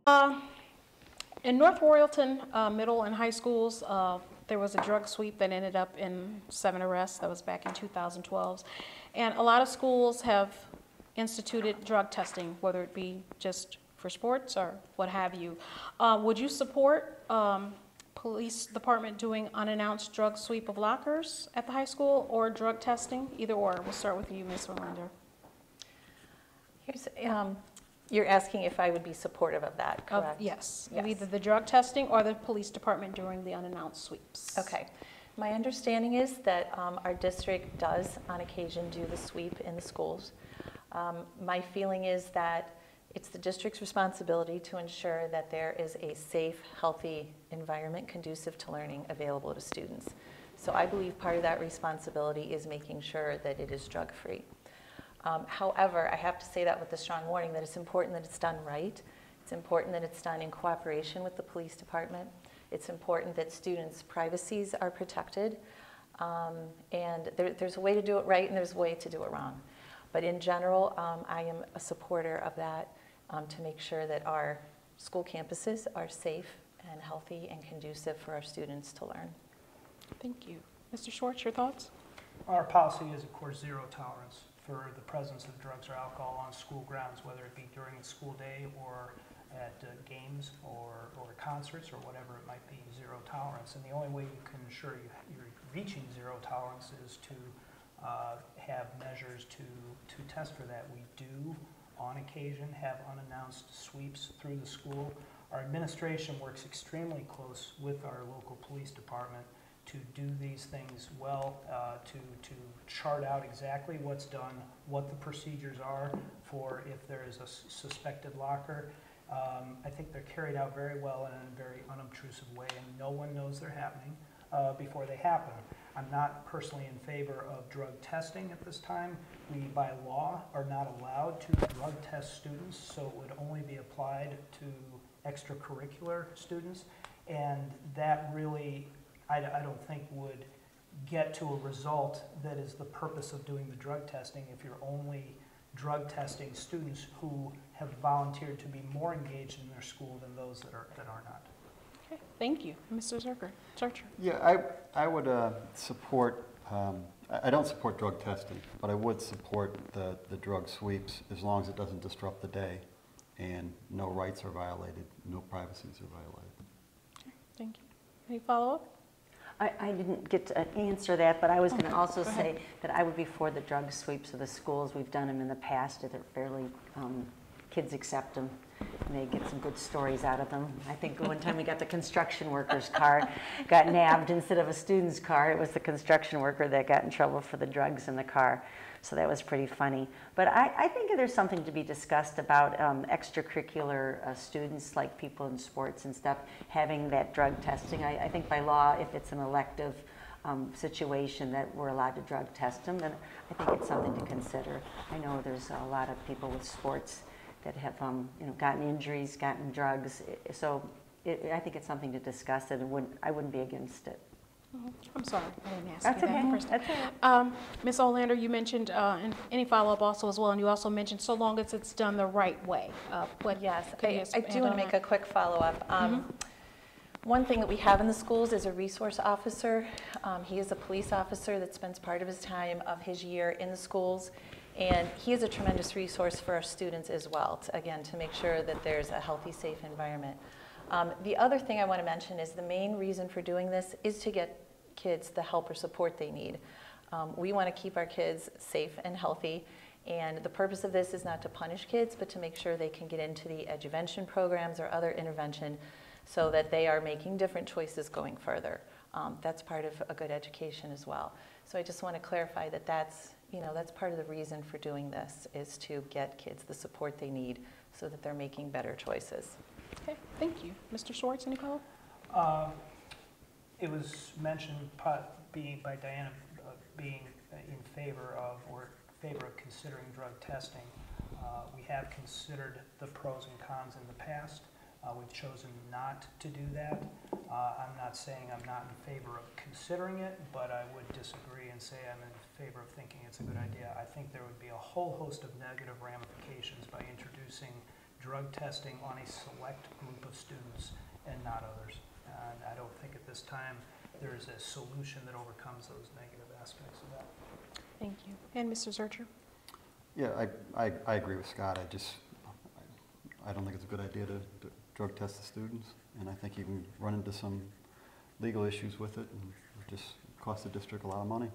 In North Royalton middle and high schools, there was a drug sweep that ended up in 7 arrests. That was back in 2012. And a lot of schools have instituted drug testing, whether it be just for sports or what have you. Would you support police department doing unannounced drug sweep of lockers at the high school or drug testing? Either or. We'll start with you, Ms. Orlander. Here's, you're asking if I would be supportive of that, correct? Yes. Either the drug testing or the police department during the unannounced sweeps. Okay. My understanding is that our district does on occasion do the sweep in the schools. My feeling is that it's the district's responsibility to ensure that there is a safe, healthy environment conducive to learning available to students. So I believe part of that responsibility is making sure that it is drug-free. However, I have to say that with a strong warning that it's important that it's done right. It's important that it's done in cooperation with the police department. It's important that students' privacies are protected. And there's a way to do it right and there's a way to do it wrong. But in general, I am a supporter of that to make sure that our school campuses are safe and healthy and conducive for our students to learn. Thank you. Mr. Schwartz, your thoughts? Our policy is, of course, zero tolerance for the presence of drugs or alcohol on school grounds, whether it be during the school day or at games or concerts or whatever it might be, zero tolerance. And the only way you can ensure you're reaching zero tolerance is to have measures to test for that. We do, on occasion, have unannounced sweeps through the school. Our administration works extremely close with our local police department to do these things well, to chart out exactly what's done, what the procedures are for if there is a suspected locker. I think they're carried out very well in a very unobtrusive way, and no one knows they're happening before they happen. I'm not personally in favor of drug testing at this time. We, by law, are not allowed to drug test students, so it would only be applied to extracurricular students, and that really, I don't think would get to a result that is the purpose of doing the drug testing if you're only drug testing students who have volunteered to be more engaged in their school than those that are not. Okay, thank you. Mr. Zerker. Yeah, I would support, I don't support drug testing, but I would support the drug sweeps as long as it doesn't disrupt the day and no rights are violated, no privacies are violated. Okay, thank you. Any follow-up? I didn't get to answer that, but I was going to also say that I would be for the drug sweeps of the schools. We've done them in the past. They're fairly, kids accept them, and they get some good stories out of them. I think one time we got the construction worker's car, got nabbed instead of a student's car. It was the construction worker that got in trouble for the drugs in the car. So that was pretty funny. But I think there's something to be discussed about extracurricular students, like people in sports and stuff, having that drug testing. I think by law, if it's an elective situation that we're allowed to drug test them, then I think it's something to consider. I know there's a lot of people with sports that have gotten injuries, gotten drugs. So I think it's something to discuss, and I wouldn't be against it. I'm sorry, I didn't ask That's you that okay. first. That's okay. Ms. Olander, you mentioned any follow-up also as well, and you also mentioned so long as it's done the right way. Yes, I do want to make a quick follow-up. One thing that we have in the schools is a resource officer. He is a police officer that spends part of his time of his year in the schools, and he is a tremendous resource for our students as well, again, to make sure that there's a healthy, safe environment. The other thing I want to mention is the main reason for doing this is to get kids the help or support they need. We want to keep our kids safe and healthy, and the purpose of this is not to punish kids, but to make sure they can get into the eduvention programs or other intervention so that they are making different choices going further. That's part of a good education as well. So I just want to clarify that that's part of the reason for doing this, is to get kids the support they need so that they're making better choices. Okay, thank you. Mr. Schwartz, any follow-up? It was mentioned by Diana being in favor of considering drug testing. We have considered the pros and cons in the past. We've chosen not to do that. I'm not saying I'm not in favor of considering it, but I would disagree and say I'm in favor of thinking it's a good idea. I think there would be a whole host of negative ramifications by introducing drug testing on a select group of students and not others. And I don't think at this time there is a solution that overcomes those negative aspects of that. Thank you. And Mr. Zurcher? Yeah, I agree with Scott. I don't think it's a good idea to drug test the students, and I think you can run into some legal issues with it and just cost the district a lot of money.